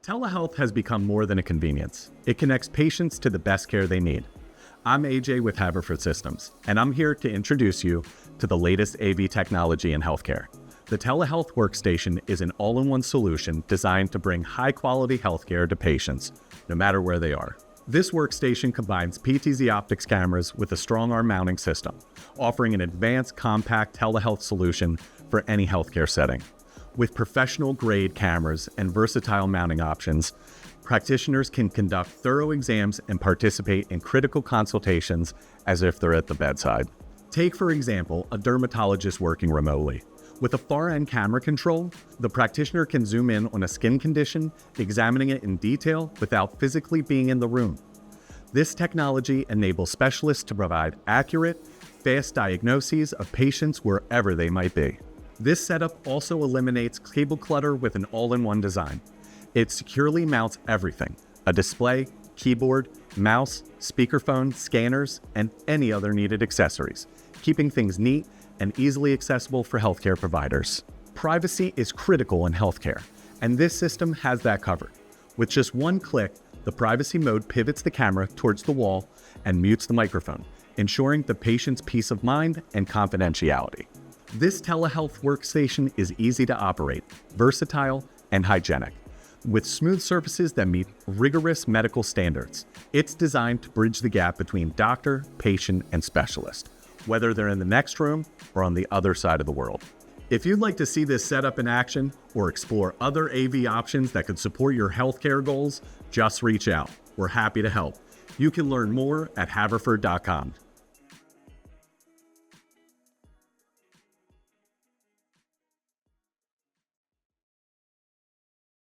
Telehealth has become more than a convenience. It connects patients to the best care they need. I'm AJ with Haverford Systems, and I'm here to introduce you to the latest AV technology in healthcare. The Telehealth Workstation is an all-in-one solution designed to bring high-quality healthcare to patients, no matter where they are. This workstation combines PTZOptics cameras with a Strongarm mounting system, offering an advanced, compact telehealth solution for any healthcare setting. With professional-grade cameras and versatile mounting options, practitioners can conduct thorough exams and participate in critical consultations as if they're at the bedside. Take, for example, a dermatologist working remotely. With a far-end camera control, the practitioner can zoom in on a skin condition, examining it in detail without physically being in the room. This technology enables specialists to provide accurate, fast diagnoses of patients wherever they might be. This setup also eliminates cable clutter with an all-in-one design. It securely mounts everything: a display, keyboard, mouse, speakerphone, scanners, and any other needed accessories, keeping things neat and easily accessible for healthcare providers. Privacy is critical in healthcare, and this system has that covered. With just one click, the privacy mode pivots the camera towards the wall and mutes the microphone, ensuring the patient's peace of mind and confidentiality. This telehealth workstation is easy to operate, versatile, and hygienic. With smooth surfaces that meet rigorous medical standards, it's designed to bridge the gap between doctor, patient, and specialist, whether they're in the next room or on the other side of the world. If you'd like to see this setup in action or explore other AV options that could support your healthcare goals, just reach out. We're happy to help. You can learn more at haverford.com.